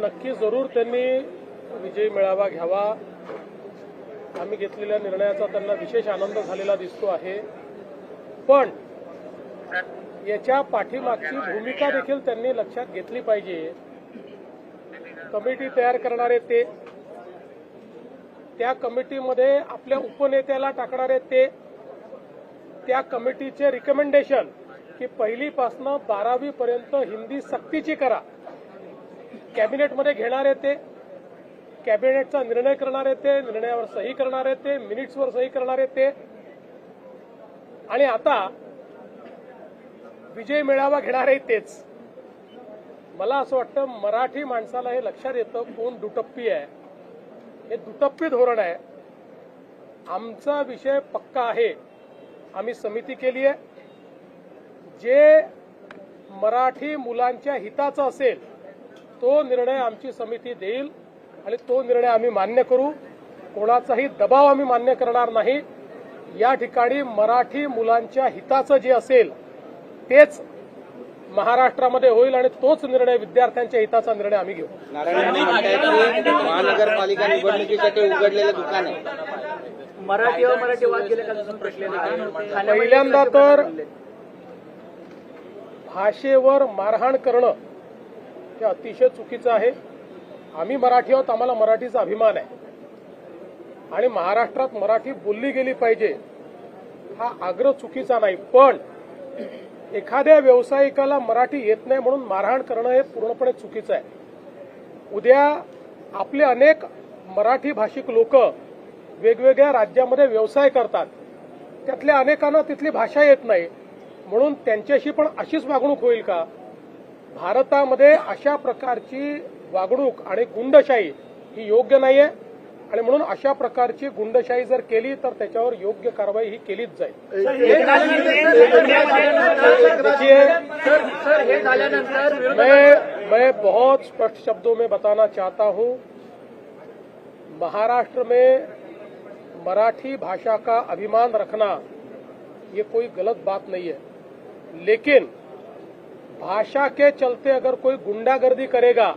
नक्की जरूर त्यांनी विजय मेळावा घ्यावा. आम्ही घेतलेल्या निर्णयाचा त्यांना विशेष आनंद झालेला दिसतो आहे. पण याच्या पाठीमागची भूमिका देखील त्यांनी लक्षात घेतली पाहिजे. कमिटी तयार करणारे ते, त्या कमिटीमध्ये आपल्या उपनेत्याला टाकणारे ते, त्या कमिटीचे रिकमेंडेशन की पहिलीपासनं 12वी पर्यंत हिंदी सक्तीची करा, कॅबिनेटमध्ये घेणारे ते, कॅबिनेटचा निर्णय करणारे ते, निर्णयावर सही करणारे ते, मिनिट्सवर सही करणारे ते, आणि आता विजय मेळावा घेणारे तेच. मला असं वाटतं मराठी माणसाला हे लक्षात येतं कोण दुटप्पी आहे. हे दुटप्पी धोरण आहे. आमचा विषय पक्का आहे. आम्ही समिती केली आहे. जे मराठी मुलांच्या हिताचा असेल तो निर्णय आमची समिती देईल आणि तो निर्णय आम्ही मान्य करू. कोणाचाही दबाव आम्ही मान्य करणार नाही. या ठिकाणी मराठी मुलांच्या हिताचं जे असेल तेच महाराष्ट्रामध्ये होईल आणि तोच निर्णय विद्यार्थ्यांच्या हिताचा निर्णय आम्ही घेऊ. महानगरपालिका निवडणुकीसाठी उघडलेलं दुकान आहे. मराठी व मराठी वाद गेले का प्रश्न. पहिल्यांदा तर भाषेवर मारहाण करणं हे अतिशय चुकीचं आहे. आम्ही मराठी आहोत, आम्हाला मराठीचा अभिमान आहे आणि महाराष्ट्रात मराठी बोलली गेली पाहिजे हा आग्रह चुकीचा नाही. पण एखाद्या व्यावसायिकाला मराठी येत नाही म्हणून मारहाण करणं हे पूर्णपणे चुकीचं आहे. उद्या आपले अनेक मराठी भाषिक लोक वेगवेगळ्या राज्यामध्ये व्यवसाय करतात. त्यातल्या अनेकांना तिथली भाषा येत नाही म्हणून त्यांच्याशी पण अशीच वागणूक होईल का? भारतामध्ये अशा प्रकारची वागणूक आणि गुंडशाही ही योग्य नाहीये आणि म्हणून अशा प्रकारची गुंडशाही जर केली तर त्याच्यावर योग्य कारवाई ही केलीच जाईल. मैं बहुत स्पष्ट शब्दों में बताना चाहता हूं, महाराष्ट्र में मराठी भाषा का अभिमान रखना ये कोई गलत बात नहीं है, लेकिन भाषा के चलते अगर कोई गुंडागर्दी करेगा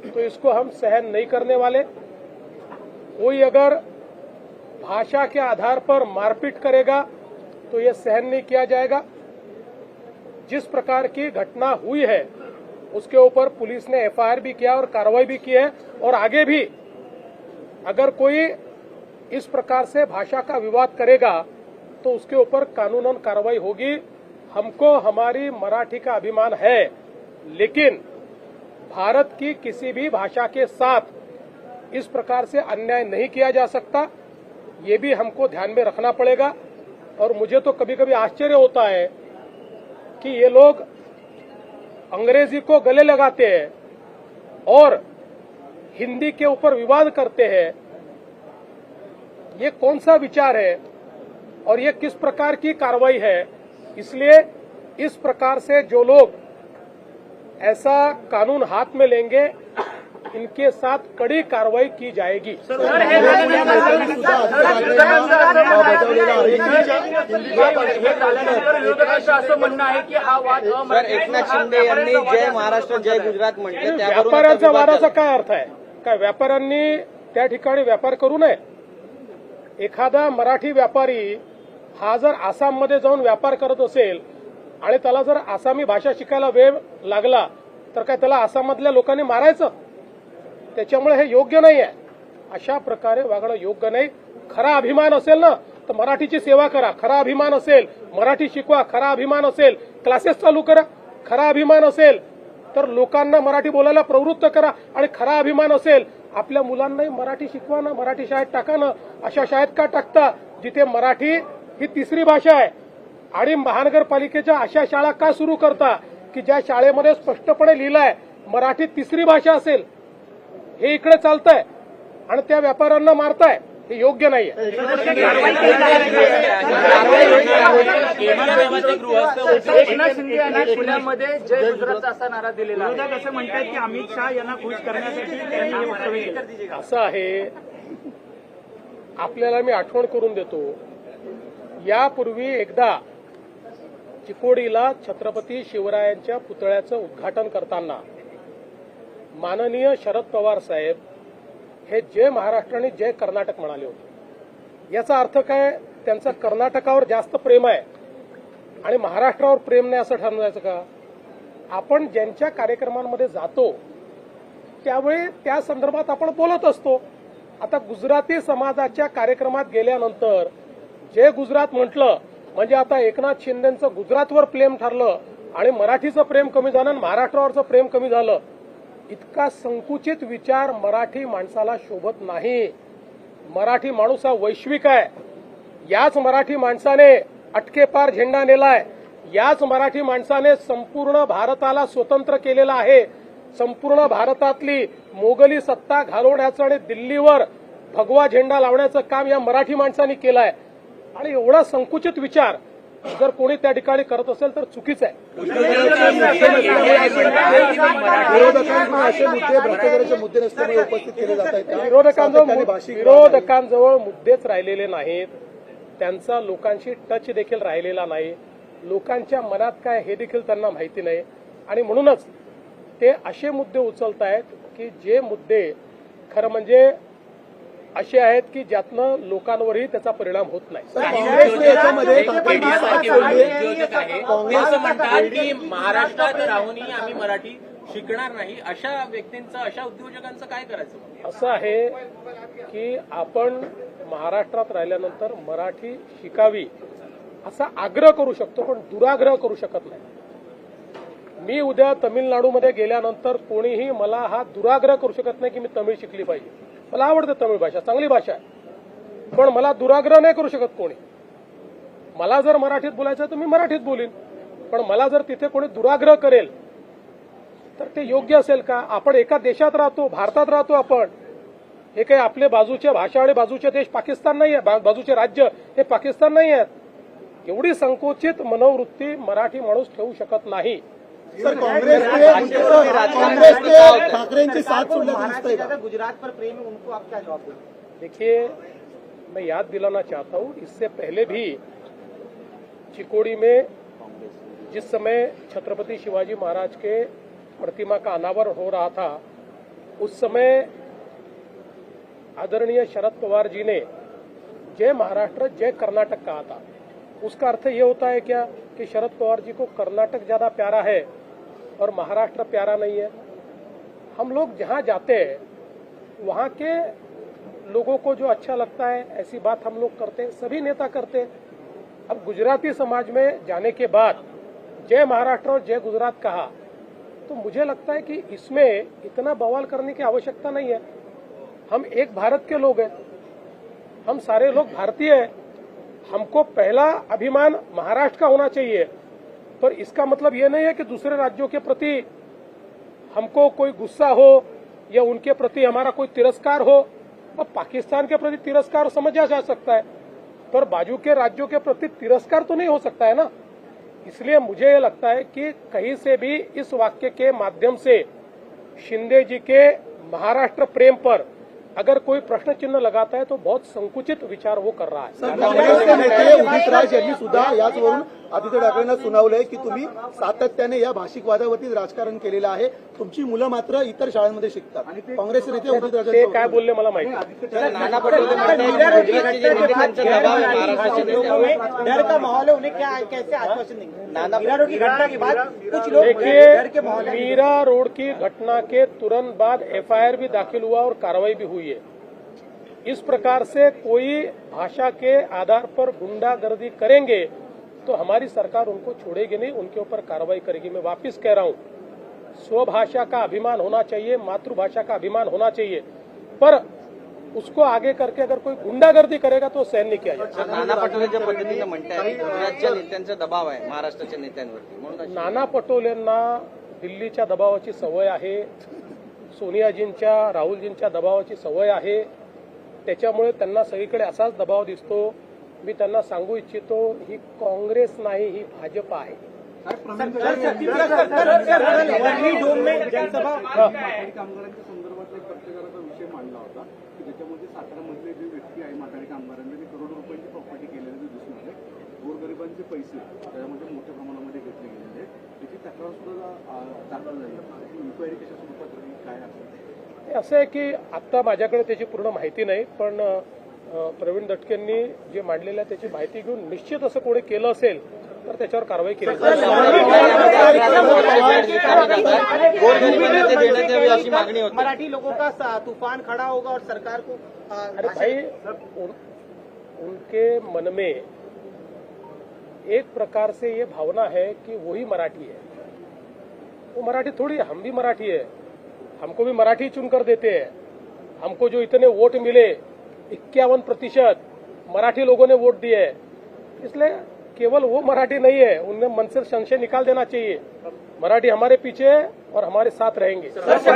तो इसको हम सहन नहीं करने वाले. कोई अगर भाषा के आधार पर मारपीट करेगा तो ये सहन नहीं किया जाएगा. जिस प्रकार की घटना हुई है उसके ऊपर पुलिस ने एफआईआर भी किया और कार्रवाई भी की है और आगे भी अगर कोई इस प्रकार से भाषा का विवाद करेगा तो उसके ऊपर कानूनन कार्रवाई होगी. हमको हमारी मराठी का अभिमान है, लेकिन भारत की किसी भी भाषा के साथ इस प्रकार से अन्याय नहीं किया जा सकता. ये भी हमको ध्यान में रखना पड़ेगा. और मुझे तो कभी कभी आश्चर्य होता है कि ये लोग अंग्रेजी को गले लगाते हैं और हिंदी के ऊपर विवाद करते हैं. ये कौन सा विचार है और ये किस प्रकार की कार्रवाई है? इसलिए इस प्रकार से जो लोग ऐसा कानून हाथ में लेंगे इनके साथ कड़ी कार्रवाई की जाएगी. असं म्हणणं आहे की हा वाद एकनाथ शिंदे यांनी जय महाराष्ट्र जय गुजरात म्हटलं. व्यापाऱ्यांचा वादाचा काय अर्थ आहे? काय व्यापाऱ्यांनी त्या ठिकाणी व्यापार करू नये? एखादा मराठी व्यापारी हा जर आसाममध्ये जाऊन व्यापार करत असेल आणि त्याला जर आसामी भाषा शिकायला वेळ लागला तर काय त्याला आसाममधल्या लोकांनी मारायचं? त्याच्यामुळे हे योग्य नाही आहे. अशा प्रकारे वागणं योग्य नाही. खरा अभिमान असेल ना तर मराठीची सेवा करा. खरा अभिमान असेल मराठी शिकवा. खरा अभिमान असेल क्लासेस चालू करा. खरा अभिमान असेल तर लोकांना मराठी बोलायला प्रवृत्त करा. आणि खरा अभिमान असेल आपल्या मुलांनाही मराठी शिकवा ना, मराठी शाळेत टाका ना. अशा शाळेत का टाकता जिथे मराठी ही तिसरी भाषा आहे? आणि महानगरपालिकेच्या अशा शाळा का सुरू करता की ज्या शाळेमध्ये स्पष्टपणे लिहिलं आहे मराठी तिसरी भाषा असेल? हे इकडे चालतंय आणि त्या व्यापाऱ्यांना मारताय. हे योग्य नाहीये. एकनाथ शिंदे यांनी पुण्यामध्ये जय गुजरात असा नारा दिलेला आहे. असं म्हणतात की अमित शहा यांना खुश करण्यासाठी त्यांनी हे वक्तव्य केलं. असं आहे, आपल्याला मी आठवण करून देतो. यापूर्वी एकदा चिकोडीला छत्रपती शिवरायांच्या पुतळ्याचं उद्घाटन करताना माननीय शरद पवार साहेब हे जय महाराष्ट्र आणि जय कर्नाटक म्हणाले होते. याचा अर्थ काय, त्यांचं कर्नाटकावर जास्त प्रेम आहे आणि महाराष्ट्रावर प्रेम नाही असं ठरवायचं का? आपण ज्यांच्या कार्यक्रमांमध्ये जातो त्यावेळी त्या संदर्भात आपण बोलत असतो. आता गुजराती समाजाच्या कार्यक्रमात गेल्यानंतर जे गुजरात म्हटलं म्हणजे आता एकनाथ शिंदेचं गुजरातवर प्रेम ठरलं आणि मराठीचं प्रेम कमी झालं आणि महाराष्ट्रावरचं प्रेम कमी झालं. इतका संकुचित विचार मराठी माणसाला शोभत नाही. मराठी माणूस हा वैश्विक आहे. याच मराठी माणसाने अटकेपार झेंडा नेलाय. याच मराठी माणसाने संपूर्ण भारताला स्वतंत्र केलेला आहे. संपूर्ण भारतातली मोगली सत्ता घालवण्याचं आणि दिल्लीवर भगवा झेंडा लावण्याचं काम या मराठी माणसांनी केलं आहे. आणि एवढा संकुचित विचार जर कोणी त्या ठिकाणी करत असेल तर चुकीचं आहे. विरोधकांना असे मुद्दे भ्रष्टाचाराचे मुद्दे नसल्यामुळे उपस्थित केले जात आहेत. विरोधकांजवळ मुद्देच राहिलेले नाहीत. त्यांचा लोकांशी टच देखील राहिलेला नाही. लोकांच्या मनात काय हे देखील त्यांना माहिती नाही. आणि म्हणूनच ते असे मुद्दे उचलत आहेत की जे मुद्दे खरं म्हणजे असे आहेत की ज्यातनं लोकांवरही त्याचा परिणाम होत नाही. काँग्रेसने याच्यामध्ये काँग्रेस म्हणतात की महाराष्ट्रात राहूनही आम्ही मराठी शिकणार नाही. अशा व्यक्तींचं, अशा उद्योजकांचं काय करायचं? असं आहे की आपण महाराष्ट्रात राहिल्यानंतर मराठी शिकावी असा आग्रह करू शकतो पण दुराग्रह करू शकत नाही. मी उद्या तमिळनाडूमध्ये गेल्यानंतर कोणीही मला हा दुराग्रह करू शकत नाही की मी तमिळ शिकली पाहिजे. मला आवडते तमिळ भाषा, चांगली भाषा आहे, पण मला दुराग्रह नाही करू शकत कोणी. मला जर मराठीत बोलायचं तर मी मराठीत बोलीन, पण मला जर तिथे कोणी दुराग्रह करेल तर ते योग्य असेल का? आपण एका देशात राहतो, भारतात राहतो आपण. हे काही आपले बाजूचे भाषा आणि बाजूचे देश पाकिस्तान नाही आहे, बाजूचे राज्य हे पाकिस्तान नाही आहेत. एवढी संकुचित मनोवृत्ती मराठी माणूस ठेवू शकत नाही. सर, कांग्रेसने ठाकरेंची साथ सोडल्याचं दिसतंय का? गुजरात पर प्रेम है, उनको आप क्या जवाब देंगे? देखिए, मैं याद दिलाना चाहता हूं, इससे पहले भी चिकोड़ी में जिस समय छत्रपति शिवाजी महाराज के प्रतिमा का अनावरण हो रहा था उस समय आदरणीय शरद पवार जी ने जय महाराष्ट्र जय कर्नाटक कहा था. उसका अर्थ ये होता है क्या कि शरद पवार जी को कर्नाटक ज्यादा प्यारा है और महाराष्ट्र प्यारा नहीं है? हम लोग जहां जाते हैं वहां के लोगों को जो अच्छा लगता है ऐसी बात हम लोग करते हैं, सभी नेता करते हैं. अब गुजराती समाज में जाने के बाद जय महाराष्ट्र और जय गुजरात कहा तो मुझे लगता है कि इसमें इतना बवाल करने की आवश्यकता नहीं है. हम एक भारत के लोग हैं, हम सारे लोग भारतीय हैं. हमको पहला अभिमान महाराष्ट्र का होना चाहिए, पर इसका मतलब ये नहीं है कि दूसरे राज्यों के प्रति हमको कोई गुस्सा हो या उनके प्रति हमारा कोई तिरस्कार हो. अब पाकिस्तान के प्रति तिरस्कार समझा जा सकता है, पर बाजू के राज्यों के प्रति तिरस्कार तो नहीं हो सकता है ना. इसलिए मुझे ये लगता है कि कहीं से भी इस वाक्य के माध्यम से शिंदे जी के महाराष्ट्र प्रेम पर अगर कोई प्रश्न चिन्ह लगाता है तो बहुत संकुचित विचार वो कर रहा है. सर, काँग्रेसचे नेते उदित राज यांनी सुद्धा याचवरून आदित्य ठाकरेंना सुनावलंय की तुम्ही सातत्याने या भाषिक वादावरती राजकारण केलेलं आहे. तुमची मुलं मात्र इतर शाळांमध्ये शिकतात. काँग्रेसचे नेते उदित राज ते काय बोलले मला माहिती. नाना पटोले म्हणतात की गुजरातचे जे नेते त्यांचा दबाव आहे महाराष्ट्राचे नेत्यांवर. डर का माहौल है, उन्हें क्या कैसे आश्वासन देंगे? नाना मीरा रोड की घटना के बाद कुछ लोग डर देखिए, के माहौल है. मीरा रोड की घटना के तुरंत बाद एफआईआर भी दाखिल हुआ और कार्रवाई भी हुई है. इस प्रकार से कोई भाषा के आधार पर गुंडागर्दी करेंगे तो हमारी सरकार उनको छोड़ेगी नहीं, उनके ऊपर कार्रवाई करेगी. मैं वापस कह रहा हूं, स्वभाषा का अभिमान होना चाहिए, मातृभाषा का अभिमान होना चाहिए, पर उसको आगे करके अगर कोई गुंडागर्दी करेगा तो सहन नहीं किया जाएगा. नाना पटोले ज्या पद्धतीनं म्हणतात गुजरातच्या नेत्यांचा दबाव आहे महाराष्ट्राच्या नेत्यांवरती, म्हणून नाना पटोलेंना दिल्लीच्या दबावाची सवय आहे, सोनियाजींच्या राहुलजींच्या दबावाची सवय आहे. त्याच्यामुळे त्यांना सगळीकडे असाच दबाव दिसतो. मी त्यांना सांगू इच्छितो, ही काँग्रेस नाही, ही भाजप आहे. वर्ली डोम में जनसभा माथाडी कामगारांच्या संदर्भातला एक पत्रकाराचा विषय मांडला होता की त्याच्यामध्ये सातारामधले जे व्यक्ती आहे माथाडी कामगारांनी ते करोडो रुपयांची प्रॉपर्टी केलेली दिसून आले. गोरगरिबांचे पैसे त्याच्यामध्ये मोठ्या प्रमाणामध्ये घेतले गेलेले आहेत. त्याची तक्रार सुद्धा दाखल झाली. इन्क्वायरी कशा स्वरूपात राहील, काय असेल? हे असं आहे की आत्ता माझ्याकडे त्याची पूर्ण माहिती नाही, पण प्रवीण दटकेंनी जे मांडलेलं आहे त्याची माहिती घेऊन निश्चित असं कोणी केलं असेल तर त्याच्यावर कारवाई केली जाईल. मराठी लोगों का तूफान खड़ा होगा और सरकार को अरे भाई उनके मन में एक प्रकार से ये भावना है कि वही मराठी है. वो मराठी थोड़ी है, हम भी मराठी है. हमको भी मराठी चुनकर देते हैं. हमको जो इतने वोट मिले 51% मराठी लोगों ने वोट दिए है. इसलिए केवल वो मराठी नहीं है, उनमें मन से संशय निकाल देना चाहिए. मराठी हमारे पीछे है और हमारे साथ रहेंगे. चर्चा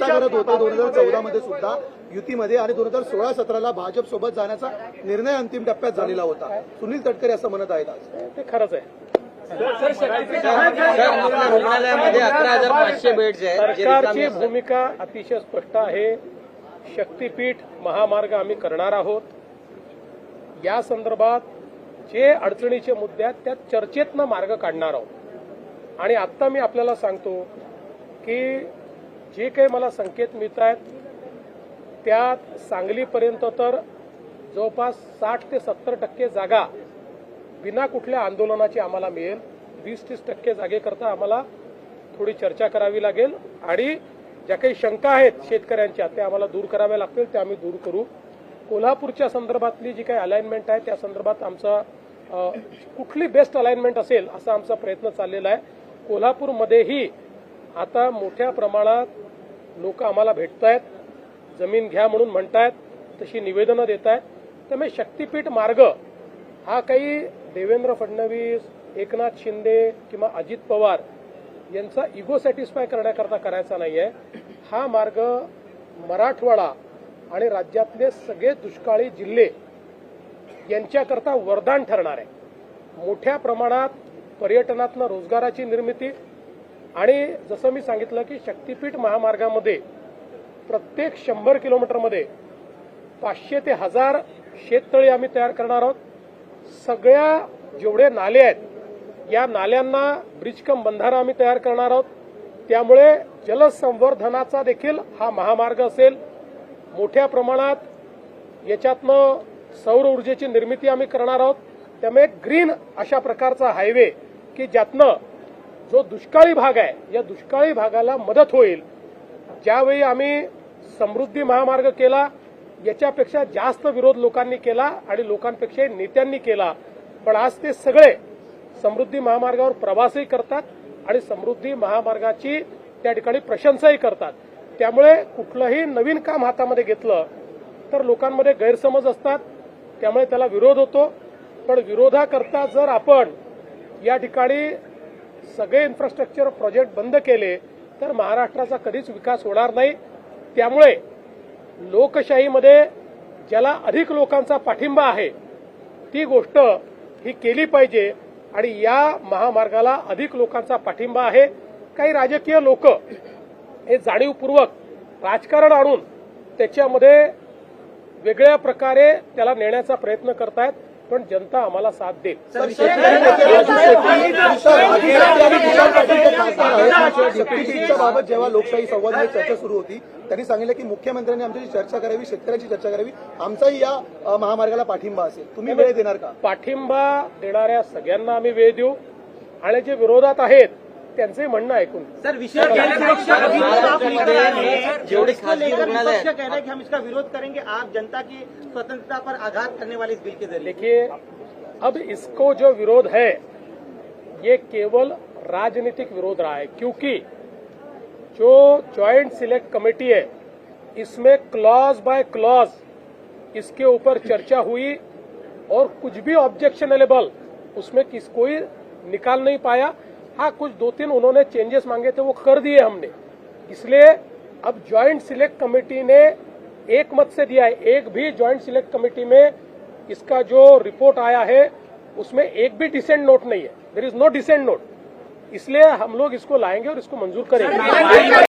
करत होते 2014 मध्ये सुद्धा युतीमध्ये आणि 2016-17ला भाजप सोबत जाण्याचा निर्णय अंतिम टप्प्यात झालेला होता. सुनील तटकरे असं म्हणत आहेत आज. ते खरंच आहे. रुग्णालयामध्ये 11,500 बेड्स आहेत. सरकारची भूमिका अतिशय स्पष्ट आहे. शक्तीपीठ महामार्ग आम्ही करणार आहोत. या संदर्भात जे अडचणीचे मुद्दे आहेत त्या चर्चेतनं मार्ग काढणार आहोत. आणि आत्ता मी आपल्याला सांगतो की जे काही मला संकेत मिळत आहेत त्यात सांगलीपर्यंत तर जवळपास 60 ते 70% जागा बिना कुठल्या आंदोलनाची आम्हाला मिळेल. 20-30% जागेकरता आम्हाला थोडी चर्चा करावी लागेल आणि ज्या काही शंका आहेत शेतकऱ्यांच्या त्या आम्हाला दूर कराव्या लागतील, त्या आम्ही दूर करू. कोल्हापूरच्या संदर्भातली जी काही अलाइनमेंट आहे त्या संदर्भात आमचा कुठली बेस्ट अलाइनमेंट असेल असा आमचा प्रयत्न चाललेला आहे. कोल्हापूरमध्येही आता मोठ्या प्रमाणात लोक आम्हाला भेटत आहेत, जमीन घ्या म्हणून म्हणतायत, तशी निवेदनं देत आहेत. त्यामुळे शक्तीपीठ मार्ग हा काही देवेंद्र फडणवीस, एकनाथ शिंदे किंवा अजित पवार यांचा इगो सॅटिस्फाय करण्याकरता करायचा नाहीये. हा मार्ग मराठवाडा आणि राज्यातले सगळे दुष्काळी जिल्हे यांच्याकरता वरदान ठरणार आहे. मोठ्या प्रमाणात पर्यटनातनं रोजगाराची निर्मिती आणि जसं मी सांगितलं की शक्तीपीठ महामार्गामध्ये प्रत्येक 100 किलोमीटरमध्ये 500 ते 1000 शेततळी आम्ही तयार करणार आहोत. सगळ्या जेवढे नाले आहेत या नाल्यांना ब्रिज कम बंधारा आम्ही तयार करणार आहोत. त्यामुळे जलसंवर्धनाचा देखील हा महामार्ग असेल. मोठ्या प्रमाणात याच्यातनं सौर ऊर्जेची निर्मिती आम्ही करणार आहोत. त्यामुळे ग्रीन अशा प्रकारचा हायवे की ज्यातनं जो दुष्काळी भाग आहे या दुष्काळी भागाला मदत होईल. ज्यावेळी आम्ही समृद्धी महामार्ग केला याच्यापेक्षा जास्त विरोध लोकांनी केला आणि लोकांपेक्षा नेत्यांनी केला, पण आज ते सगळे समृद्धी महामार्गावर प्रवासही करतात आणि समृद्धी महामार्गाची त्या ठिकाणी प्रशंसाही करतात. त्यामुळे कुठलंही नवीन काम हातामध्ये घेतलं तर लोकांमध्ये गैरसमज असतात, त्यामुळे त्याला विरोध होतो. पण विरोधाकरता जर आपण या ठिकाणी सगळे इन्फ्रास्ट्रक्चर प्रोजेक्ट बंद केले तर महाराष्ट्राचा कधीच विकास होणार नाही. त्यामुळे लोकशाहीमध्ये ज्याला अधिक लोकांचा पाठिंबा आहे ती गोष्ट ही केली पाहिजे आणि या महामार्गाला अधिक लोकांचा पाठिंबा आहे. काही राजकीय लोक हे जाणीवपूर्वक राजकारण आणून त्याच्यामध्ये वेगळ्या प्रकारे त्याला नेण्याचा प्रयत्न करतायत, पण जनता आम्हाला साथ देईल. बाबत जेव्हा लोकशाही संवादाची चर्चा सुरू होती त्यांनी सांगितलं की मुख्यमंत्र्यांनी आमच्याशी चर्चा करावी, शेतकऱ्यांची चर्चा करावी, आमचाही या महामार्गाला पाठिंबा असेल. तुम्ही वेळ देणार का? पाठिंबा देणाऱ्या सगळ्यांना आम्ही वेळ देऊ आणि जे विरोधात आहेत त्यांचे म्हणणं ऐकून. सर, विषय जेवढे खासगी रुग्णालय कहना है कि हम इसका विरोध करेंगे, आप जनता की स्वतंत्रता पर आघात करने वाले इस बिल के जरिए. देखिए, अब इसको जो विरोध है ये केवल राजनीतिक विरोध रहा है, क्योंकि जो ज्वाइंट सिलेक्ट कमेटी है इसमें क्लॉज बाय क्लॉज इसके ऊपर चर्चा हुई और कुछ भी ऑब्जेक्शनेबल उसमें कोई निकाल नहीं पाया. हाँ, कुछ 2-3 उन्होंने चेंजेस मांगे थे वो कर दिए हमने. इसलिए अब ज्वाइंट सिलेक्ट कमेटी ने एक मत से दिया है. एक भी ज्वाइंट सिलेक्ट कमेटी में इसका जो रिपोर्ट आया है उसमें एक भी डिसेंट नोट नहीं है. There is no dissent note. इसलिए हम लोग इसको लाएंगे और इसको मंजूर करेंगे.